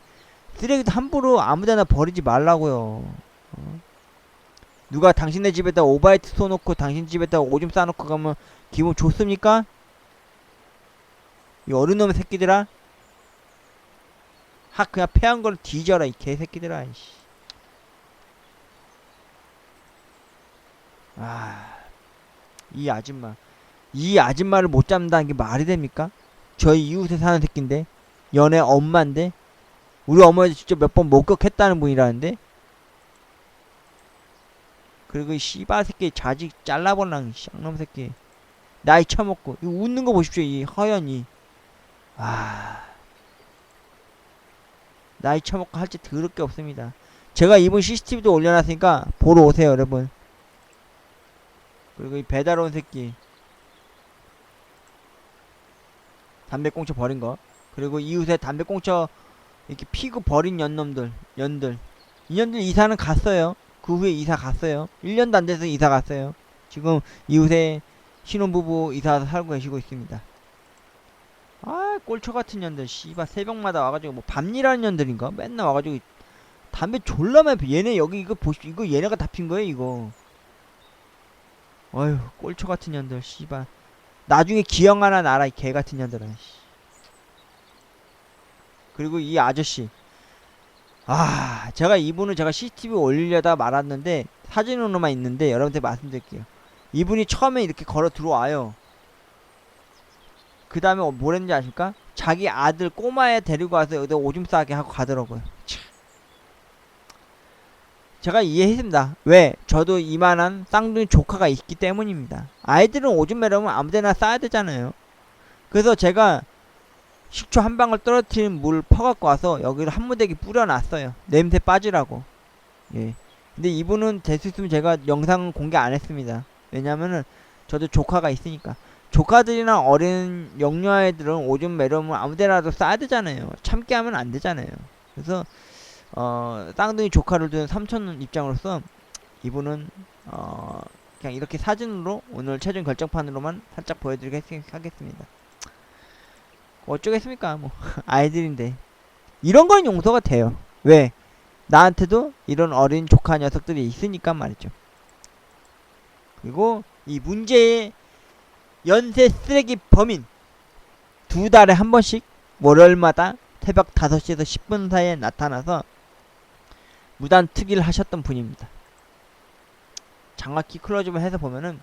쓰레기도 함부로 아무데나 버리지 말라고요. 누가 당신네 집에다 오바이트 쏘놓고 당신 집에다 오줌 싸놓고 가면 기분 좋습니까? 이 어른놈의 새끼들아. 그냥 패한 걸 뒤져라 이 개새끼들아. 이씨. 이 아줌마를 못 잡는다는 게 말이 됩니까? 저희 이웃에 사는 새끼인데, 연애 엄마인데, 우리 어머니도 직접 몇 번 목격했다는 분이라는데. 그리고 이 씨발 새끼 자직 잘라버랑 쌍놈 새끼. 나이 처먹고 이 웃는 거 보십시오. 이 허연이. 나이 처먹고 할 짓 더럽게 없습니다. 제가 이분 CCTV도 올려놨으니까 보러 오세요 여러분. 그리고 이 배달 온 새끼 담배 꽁초 버린 거. 그리고 이웃에 담배 꽁초 이렇게 피고 버린 연들 이년들 이사는 갔어요. 그 후에 이사 갔어요. 1년도 안 돼서 이사 갔어요. 지금 이웃에 신혼부부 이사 와서 살고 계시고 있습니다. 꼴초 같은 년들 씨발 새벽마다 와가지고 뭐 밤일하는 년들인가 맨날 와가지고 담배 졸라만 얘네 여기 이거 보십시오. 이거 얘네가 다 핀 거예요 이거. 어휴 꼴초 같은 년들 씨발. 나중에 기형 하나 나라 이 개 같은 년들아. 그리고 이 아저씨. 제가 이분을 제가 CCTV 올리려다 말았는데 사진으로만 있는데 여러분한테 말씀드릴게요. 이분이 처음에 이렇게 걸어 들어와요. 그 다음에 뭘 했는지 아십니까? 자기 아들 꼬마애 데리고 와서 여기다 오줌 싸게 하고 가더라고요. 제가 이해했습니다. 왜? 저도 이만한 쌍둥이 조카가 있기 때문입니다. 아이들은 오줌 매려면 아무데나 싸야 되잖아요. 그래서 제가 식초 한 방울 떨어뜨린 물 퍼갖고 와서 여기를 한 무대기 뿌려놨어요. 냄새 빠지라고. 예. 근데 이분은 될 수 있으면 제가 영상은 공개 안 했습니다. 왜냐면은 저도 조카가 있으니까. 조카들이나 어린 영유아이들은 오줌 매려면 아무데나도 싸야 되잖아요. 참게 하면 안 되잖아요. 그래서 쌍둥이 조카를 둔 삼촌 입장으로서 이분은 그냥 이렇게 사진으로 오늘 최종 결정판으로만 살짝 보여드리겠습니다. 어쩌겠습니까 뭐 아이들인데 이런 건 용서가 돼요. 왜? 나한테도 이런 어린 조카 녀석들이 있으니까 말이죠. 그리고 이 문제의 연쇄 쓰레기 범인 2달에 한 번씩 월요일마다 새벽 5시에서 10분 사이에 나타나서 무단 투기를 하셨던 분입니다. 정확히 클로즈업을 해서 보면은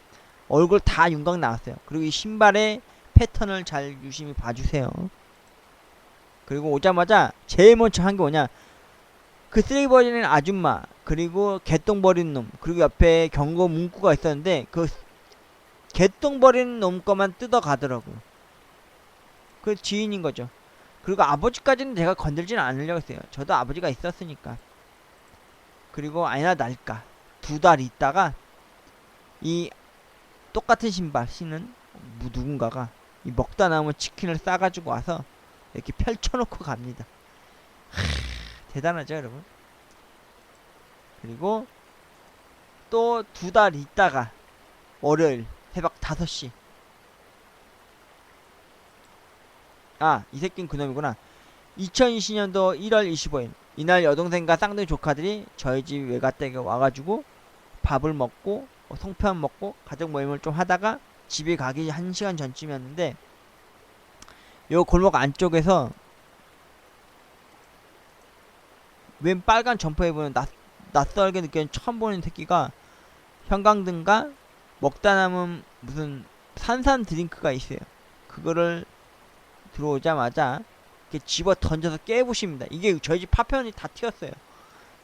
얼굴 다 윤곽 나왔어요. 그리고 이 신발의 패턴을 잘 유심히 봐주세요. 그리고 오자마자 제일 먼저 한 게 뭐냐, 그 쓰레기 버리는 아줌마, 그리고 개똥 버리는 놈, 그리고 옆에 경고 문구가 있었는데 그 개똥 버리는 놈 거만 뜯어 가더라고요. 그 지인인 거죠. 그리고 아버지까지는 제가 건들지는 않으려고 했어요. 저도 아버지가 있었으니까. 그리고 아니나 날까 2달 있다가 이 똑같은 신발 신은 누군가가 이 먹다 남은 치킨을 싸가지고 와서 이렇게 펼쳐놓고 갑니다. 대단하죠 여러분. 그리고 또 2달 있다가 월요일 새벽 5시 이 새끼는 그놈이구나. 2020년도 1월 25일 이날 여동생과 쌍둥이 조카들이 저희 집 외가댁에 와가지고 밥을 먹고 송편 먹고 가족 모임을 좀 하다가 집에 가기 1시간 전쯤이었는데 요 골목 안쪽에서 웬 빨간 점퍼 입은 낯설게 느껴진 처음 보는 새끼가 형광등과 먹다 남은 무슨 산산 드링크가 있어요. 그거를 들어오자마자 이렇게 집어 던져서 깨부십니다. 이게 저희 집 파편이 다 튀었어요.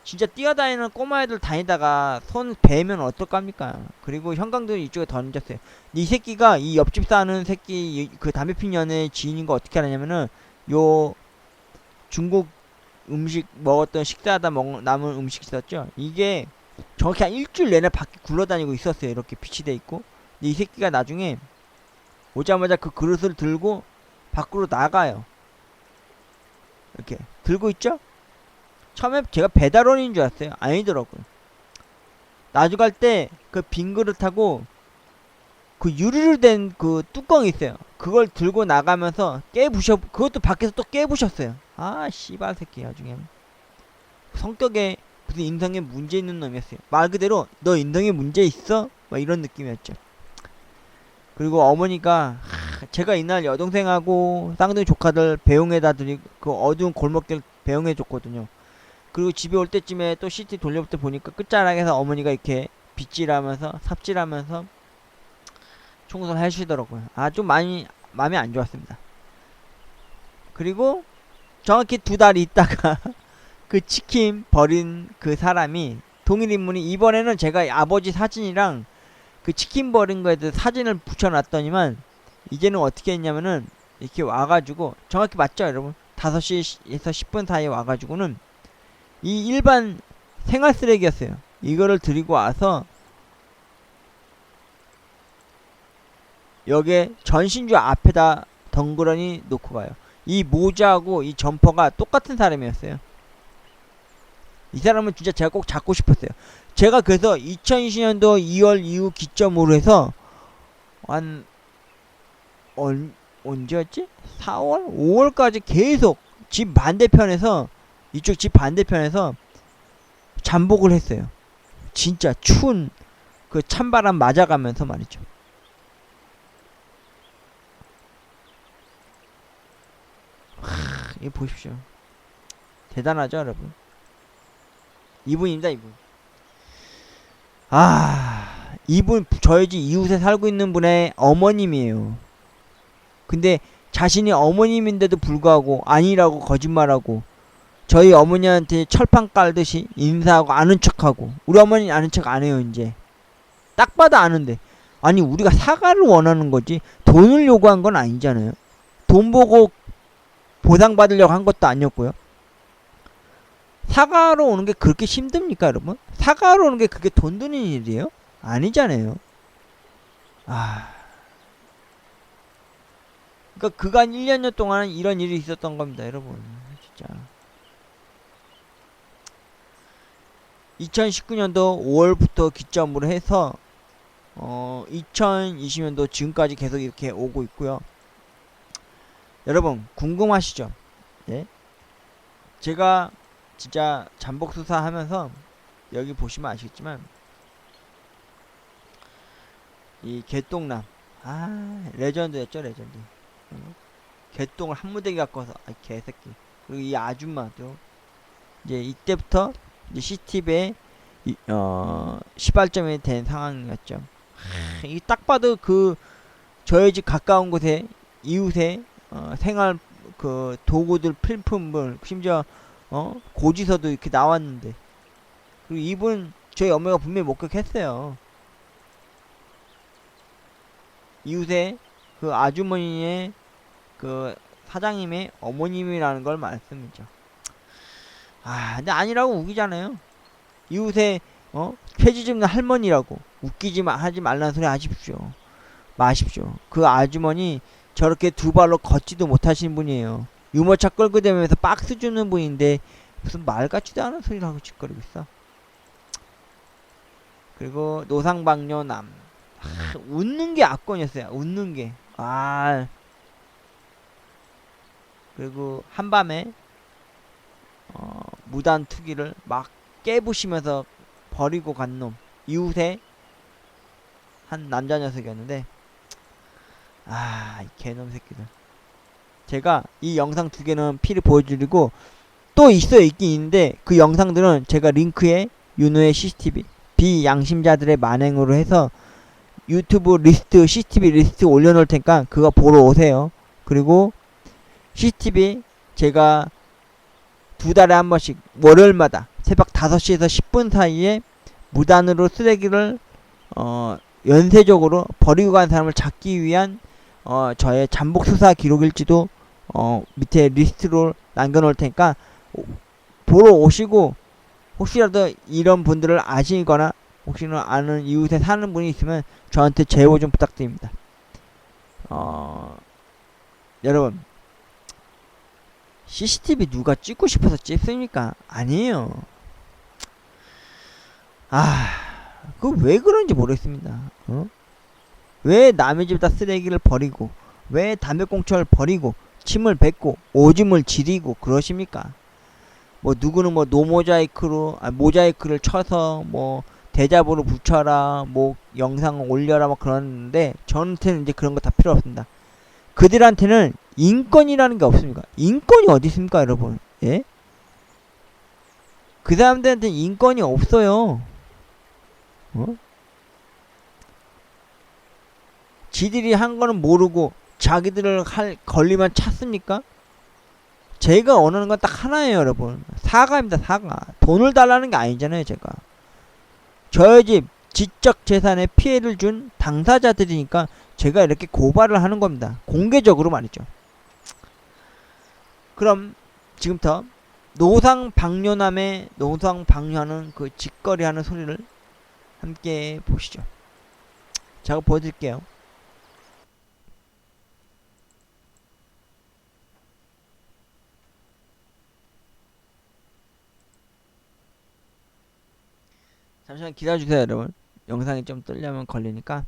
진짜 뛰어다니는 꼬마애들 다니다가 손 베면 어떡합니까? 그리고 형광등 이쪽에 던졌어요. 이 새끼가 이 옆집 사는 새끼 그 담배 핀 년의 지인인 거 어떻게 알았냐면은 요 중국 음식 먹었던 식사하다 남은 음식 있었죠. 이게 정확히 한 일주일 내내 밖에 굴러다니고 있었어요. 이렇게 빛이 돼 있고. 근데 이 새끼가 나중에 오자마자 그 그릇을 들고 밖으로 나가요. 이렇게 들고 있죠. 처음에 제가 배달원인 줄 알았어요. 아니더라고요. 나중 갈 때 그 빈 그릇하고 그 유리로 된 그 뚜껑이 있어요. 그걸 들고 나가면서 그것도 밖에서 또 깨부셨어요. 아 씨발 새끼 나중에 성격에 무슨 인성에 문제 있는 놈이었어요. 말 그대로 너 인성에 문제 있어? 막 이런 느낌이었죠. 그리고 어머니가 제가 이날 여동생하고 쌍둥이 조카들 배웅해다 드리고 그 어두운 골목길 배웅해 줬거든요. 그리고 집에 올 때쯤에 또 CCTV 돌려볼 때 보니까 끝자락에서 어머니가 이렇게 빗질하면서 삽질하면서 청소를 해주시더라고요. 아 좀 많이 마음에 안 좋았습니다. 그리고 정확히 2달 있다가 그 치킨 버린 그 사람이 동일 인물이 이번에는 제가 아버지 사진이랑 그 치킨 버린 거에 대해서 사진을 붙여놨더니만 이제는 어떻게 했냐면은 이렇게 와가지고 정확히 맞죠 여러분? 5시에서 10분 사이에 와가지고는 이 일반 생활 쓰레기였어요. 이거를 들이고 와서 여기에 전신주 앞에다 덩그러니 놓고 가요. 이 모자하고 이 점퍼가 똑같은 사람이었어요. 이 사람은 진짜 제가 꼭 잡고 싶었어요. 제가 그래서 2020년도 2월 이후 기점으로 해서 한 언제였지? 4월? 5월까지 계속 집 반대편에서 이쪽 집 반대편에서 잠복을 했어요. 진짜 추운 그 찬바람 맞아가면서 말이죠. 이거 보십시오. 대단하죠 여러분. 이분입니다 이분. 이분 저희 집 이웃에 살고 있는 분의 어머님이에요. 근데 자신이 어머님인데도 불구하고 아니라고 거짓말하고 저희 어머니한테 철판 깔듯이 인사하고 아는 척하고 우리 어머니 아는 척 안 해요 이제. 딱 봐도 아는데 아니 우리가 사과를 원하는 거지 돈을 요구한 건 아니잖아요. 돈 보고 보상받으려고 한 것도 아니었고요. 사과로 오는 게 그렇게 힘듭니까 여러분? 사과로 오는 게 그게 돈 드는 일이에요? 아니잖아요. 그러니까 그간 1년여 동안은 이런 일이 있었던 겁니다 여러분. 진짜 2019년도 5월부터 기점으로 해서 2020년도 지금까지 계속 이렇게 오고 있고요. 여러분 궁금하시죠? 네? 제가 진짜 잠복수사 하면서 여기 보시면 아시겠지만 이 개똥남 레전드였죠 레전드. 개똥을 한 무더기 갖고 와서 개새끼. 그리고 이 아줌마도 이제 이때부터 이제 CCTV에 시발점이 된 상황이었죠. 이 딱 봐도 그 저희 집 가까운 곳에 이웃에 생활 그 도구들 필품들 심지어 고지서도 이렇게 나왔는데 그리고 이분 저희 엄마가 분명히 목격했어요. 이웃에 그 아주머니의 그 사장님의 어머님이라는 걸 말씀이죠. 근데 아니라고 우기잖아요. 이웃에 폐지 줍는 할머니라고 하지 말라는 소리 마십시오. 그 아주머니 저렇게 2발로 걷지도 못하시는 분이에요. 유모차 끌고 다니면서 박스 주는 분인데 무슨 말 같지도 않은 소리를 하고 짓거리고 있어. 그리고 노상방뇨남 웃는 게 압권이었어요. 웃는 게. 그리고 한밤에 무단 투기를 막 깨부시면서 버리고 간 놈. 이웃의 한 남자 녀석이었는데 이 개놈 새끼들. 제가 이 영상 2개는 필히 보여드리고 또 있긴 있는데 그 영상들은 제가 링크에 윤호의 CCTV 비양심자들의 만행으로 해서 유튜브 리스트 CCTV 리스트 올려놓을 테니까 그거 보러 오세요. 그리고 CCTV 제가 2달에 한 번씩 월요일마다 새벽 5시에서 10분 사이에 무단으로 쓰레기를 연쇄적으로 버리고 간 사람을 찾기 위한 저의 잠복 수사 기록일지도 밑에 리스트로 남겨놓을 테니까 보러 오시고, 혹시라도 이런 분들을 아시거나 혹시나 아는 이웃에 사는 분이 있으면 저한테 제보 좀 부탁드립니다. 여러분, CCTV 누가 찍고 싶어서 찍습니까? 아니에요. 그거 왜 그런지 모르겠습니다. 왜 남의 집에다 쓰레기를 버리고, 왜 담배꽁초를 버리고, 침을 뱉고, 오줌을 지리고 그러십니까? 뭐 누구는 뭐 노모자이크로 모자이크를 쳐서 뭐 대자보로 붙여라, 뭐 영상을 올려라, 막 그러는데 저한테는 이제 그런 거 다 필요 없습니다. 그들한테는 인권이라는 게 없습니까? 인권이 어디 있습니까, 여러분? 예? 그 사람들한테는 인권이 없어요. 지들이 한 거는 모르고 자기들을 할 권리만 찾습니까? 제가 원하는 건 딱 하나예요, 여러분. 사과입니다, 사과. 돈을 달라는 게 아니잖아요, 제가. 저의 집 지적 재산에 피해를 준 당사자들이니까 제가 이렇게 고발을 하는 겁니다. 공개적으로 말이죠. 그럼 지금부터 노상방뇨하는 그 짓거리하는 소리를 함께 보시죠. 제가 보여드릴게요. 잠시만 기다려주세요, 여러분. 영상이 좀 뜨려면 걸리니까.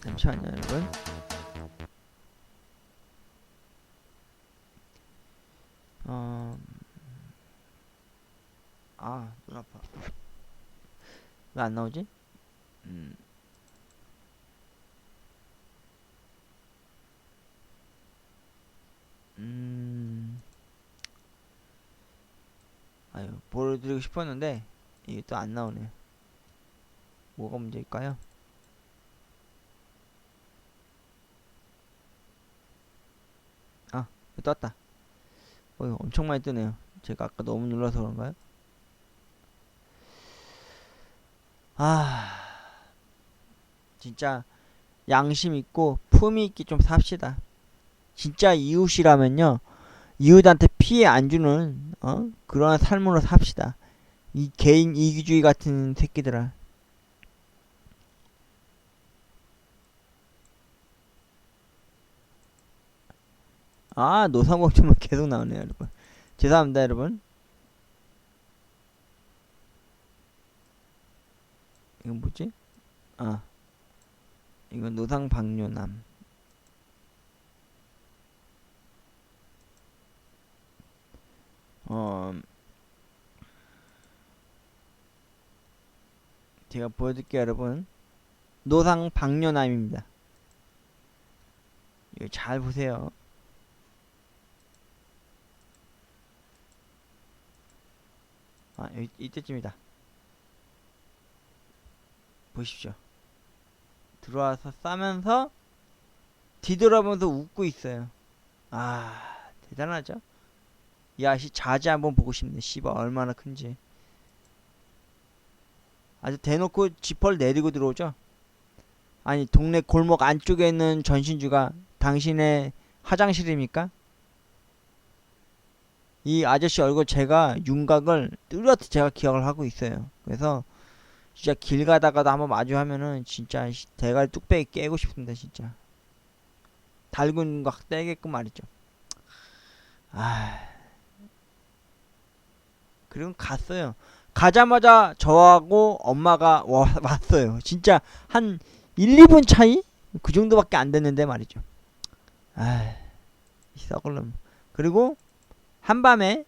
잠시만요, 여러분. 눈 아파. 왜 안 나오지? 아유, 보여드리고 싶었는데 이게 또 안 나오네요. 뭐가 문제일까요? 떴다. 이거 엄청 많이 뜨네요. 제가 아까 너무 눌러서 그런가요? 진짜 양심 있고 품위 있게 좀 삽시다. 진짜 이웃이라면요, 이웃한테 피해 안 주는 그런 삶으로 삽시다. 이 개인 이기주의 같은 새끼들아. 노상공주만 계속 나오네요, 여러분. 죄송합니다, 여러분. 이건 뭐지? 이건 노상방뇨남. 제가 보여드릴게요, 여러분. 노상방뇨남입니다. 이거 잘 보세요. 여기 이때쯤이다. 보십시오. 들어와서 싸면서 뒤돌아보면서 웃고 있어요. 대단하죠? 이 아저씨 자지 한번 보고 싶네. 씨발 얼마나 큰지. 아주 대놓고 지퍼를 내리고 들어오죠. 아니, 동네 골목 안쪽에 있는 전신주가 당신의 화장실입니까? 이 아저씨 얼굴 제가 윤곽을 뚜렷이 제가 기억을 하고 있어요. 그래서 진짜 길 가다가도 한번 마주하면은 진짜 대가리 뚝배기 깨고 싶습니다, 진짜. 달군 각 떼게끔 말이죠. 그리고 갔어요. 가자마자 저하고 엄마가 왔어요. 진짜 한 1, 2분 차이? 그 정도밖에 안 됐는데 말이죠. 이 썩을 놈. 그리고 한밤에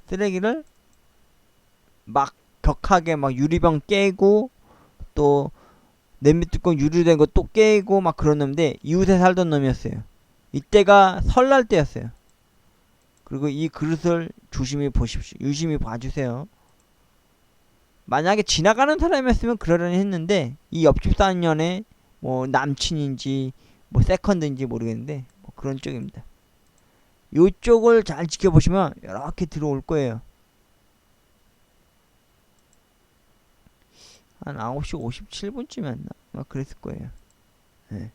쓰레기를 막 격하게 막 유리병 깨고, 또 냄비 뚜껑 유리된 거 또 깨고 막 그런 놈인데, 이웃에 살던 놈이었어요. 이때가 설날 때였어요. 그리고 이 그릇을 조심히 보십시오. 유심히 봐주세요. 만약에 지나가는 사람이었으면 그러려니 했는데 이 옆집 사는 년의 뭐 남친인지 뭐 세컨드인지 모르겠는데 뭐 그런 쪽입니다. 요쪽을 잘 지켜보시면 이렇게 들어올 거예요. 한 9시 57분쯤이었나? 막 그랬을 거예요. 네.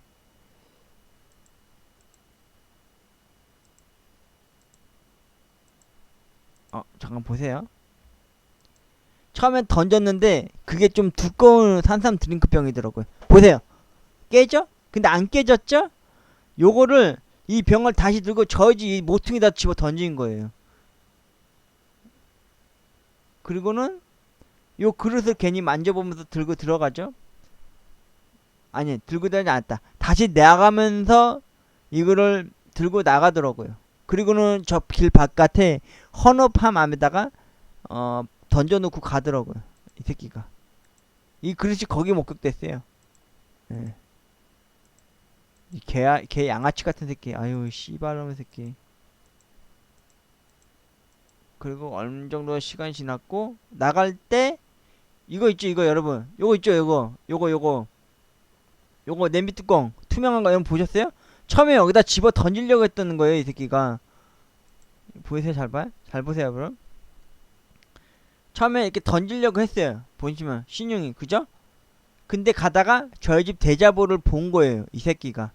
잠깐 보세요. 처음엔 던졌는데 그게 좀 두꺼운 산삼 드링크 병이더라고요. 보세요. 깨져? 근데 안 깨졌죠? 요거를 이 병을 다시 들고 저지 이 모퉁이다 집어 던진 거예요. 그리고는 요 그릇을 괜히 만져보면서 들고 들어가죠? 아니, 들고 다니지 않았다. 다시 나가면서 이거를 들고 나가더라고요. 그리고는 저 길 바깥에 헌업함 안에다가 던져놓고 가더라고요. 이 새끼가. 이 그릇이 거기 목격됐어요. 예. 이 개 양아치 같은 새끼. 아유, 씨발놈의 새끼. 그리고 어느 정도 시간이 지났고 나갈 때 이거 있죠, 이거 여러분. 요거 있죠, 요거 냄비 뚜껑 투명한 거 여러분 보셨어요? 처음에 여기다 집어 던지려고 했던 거예요, 이 새끼가. 보이세요? 잘 봐요? 잘 보세요, 그럼. 처음에 이렇게 던지려고 했어요. 보시면 신용이, 그죠? 근데 가다가 저희 집 대자보를 본 거예요, 이 새끼가.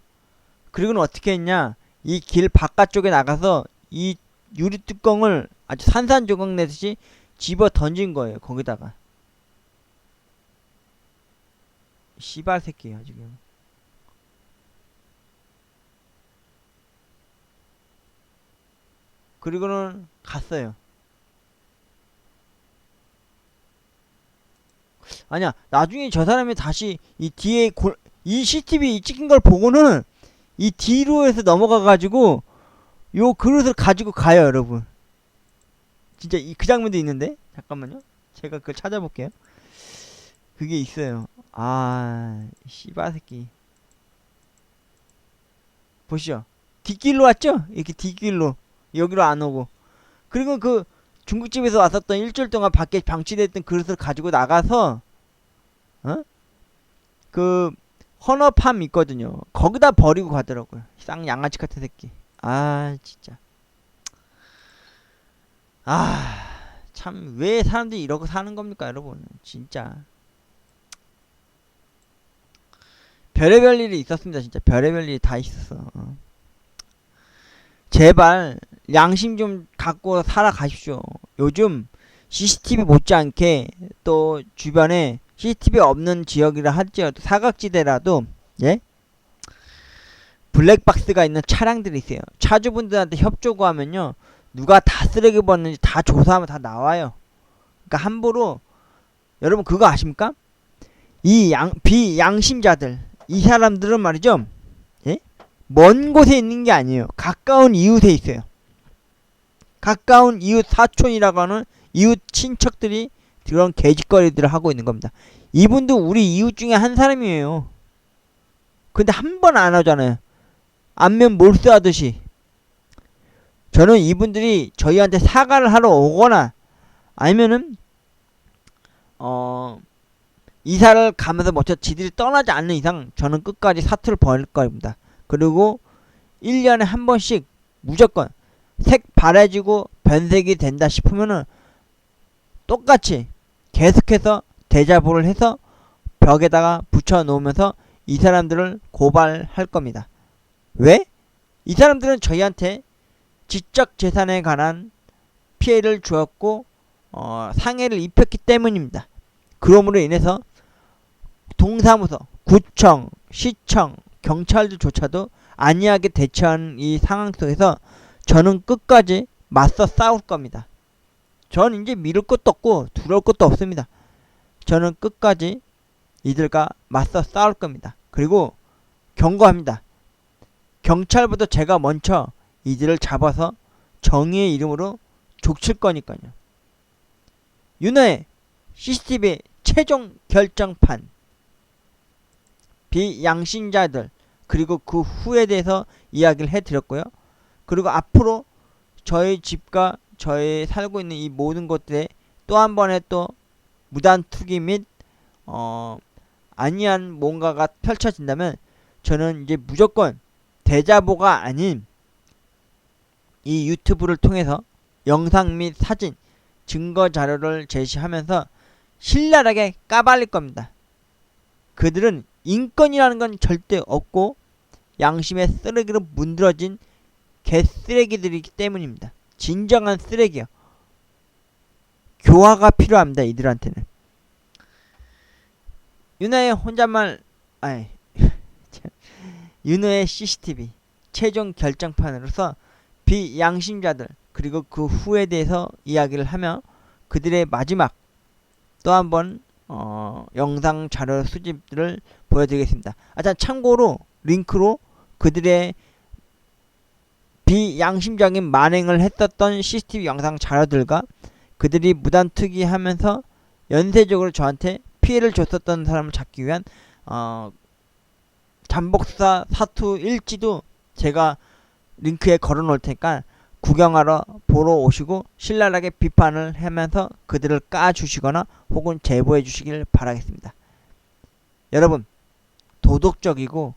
그리고는 어떻게 했냐? 이 길 바깥쪽에 나가서 이 유리 뚜껑을 아주 산산조각 내듯이 집어 던진 거예요, 거기다가. 씨발 새끼야, 지금. 그리고는 갔어요. 아니야, 나중에 저 사람이 다시 이 뒤에 이 CCTV 찍힌 걸 보고는 이 뒤로 해서 넘어가가지고 요 그릇을 가지고 가요, 여러분. 진짜 그 장면도 있는데? 잠깐만요. 제가 그걸 찾아볼게요. 그게 있어요. 아, 씨발 새끼. 보시죠. 뒷길로 왔죠? 이렇게 뒷길로. 여기로 안 오고. 그리고 그 중국집에서 왔었던 일주일 동안 밖에 방치됐던 그릇을 가지고 나가서 그 헌업함 있거든요. 거기다 버리고 가더라고요. 쌍 양아치 같은 새끼. 아, 진짜. 아, 참 왜 사람들이 이러고 사는 겁니까, 여러분? 진짜. 별의별 일이 있었습니다. 진짜 별의별 일이 다 있었어. 제발 양심 좀 갖고 살아가십시오. 요즘 CCTV 못지않게 또 주변에 CCTV 없는 지역이라 할지라도 사각지대라도 예? 블랙박스가 있는 차량들이 있어요. 차주분들한테 협조 구하면요, 누가 다 쓰레기 버렸는지 다 조사하면 다 나와요. 그러니까 함부로. 여러분 그거 아십니까? 이 비양심자들, 이 사람들은 말이죠, 예? 먼 곳에 있는 게 아니에요. 가까운 이웃에 있어요. 가까운 이웃 사촌이라고 하는 이웃 친척들이 그런 개짓거리들을 하고 있는 겁니다. 이분도 우리 이웃 중에 한 사람이에요. 근데 한 번 안 하잖아요. 안면 몰수하듯이. 저는 이분들이 저희한테 사과를 하러 오거나 아니면은 이사를 가면서 먼저 지들이 떠나지 않는 이상 저는 끝까지 사투를 벌일 겁니다. 그리고 1년에 한 번씩 무조건 색 바래지고 변색이 된다 싶으면은 똑같이 계속해서 대자보를 해서 벽에다가 붙여 놓으면서 이 사람들을 고발할 겁니다. 왜? 이 사람들은 저희한테 지적 재산에 관한 피해를 주었고 상해를 입혔기 때문입니다. 그러므로 인해서 동사무소, 구청, 시청, 경찰들조차도 안이하게 대처한 이 상황 속에서 저는 끝까지 맞서 싸울 겁니다. 전 이제 미룰 것도 없고 두려울 것도 없습니다. 저는 끝까지 이들과 맞서 싸울 겁니다. 그리고 경고합니다. 경찰보다 제가 먼저 이들을 잡아서 정의의 이름으로 족칠 거니까요. 윤호의 CCTV 최종 결정판, 비양심자들 그리고 그 후에 대해서 이야기를 해드렸고요. 그리고 앞으로 저희 집과 저희 살고 있는 이 모든 것들에 또 한 번의 또 무단 투기 및 아니한 뭔가가 펼쳐진다면 저는 이제 무조건 대자보가 아닌 이 유튜브를 통해서 영상 및 사진, 증거 자료를 제시하면서 신랄하게 까발릴 겁니다. 그들은 인권이라는 건 절대 없고 양심의 쓰레기로 문드러진 개쓰레기들이기 때문입니다. 진정한 쓰레기요. 교화가 필요합니다. 이들한테는. 윤호의 혼잣말 아니 윤호의 CCTV 최종 결정판으로서 비양심자들 그리고 그 후에 대해서 이야기를 하며 그들의 마지막 또 한번 영상 자료 수집들을 보여드리겠습니다. 자, 참고로 링크로 그들의 비양심적인 만행을 했었던 CCTV 영상 자료들과 그들이 무단 투기하면서 연쇄적으로 저한테 피해를 줬었던 사람을 찾기 위한 잠복사 사투 일지도 제가 링크에 걸어 놓을 테니까 구경하러 보러 오시고 신랄하게 비판을 하면서 그들을 까주시거나 혹은 제보해 주시길 바라겠습니다. 여러분, 도덕적이고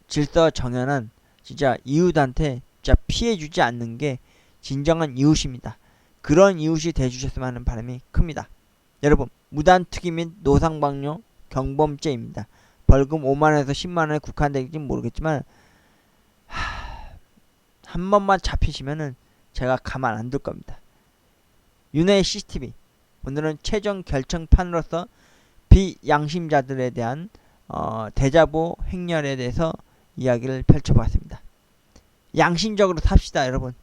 질서 정연한 진짜 이웃한테 진짜 피해 주지 않는 게 진정한 이웃입니다. 그런 이웃이 돼주셨으면 하는 바람이 큽니다. 여러분, 무단 투기 및 노상방뇨 경범죄입니다. 벌금 5만원에서 10만원에 국한될지 모르겠지만 한 번만 잡히시면은 제가 가만 안 둘 겁니다. 윤회의 CCTV 오늘은 최종 결정판으로서 비양심자들에 대한 대자보 횡렬에 대해서 이야기를 펼쳐봤습니다. 양심적으로 삽시다. 여러분,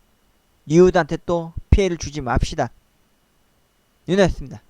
이웃한테 또 피해를 주지 맙시다. 윤회였습니다.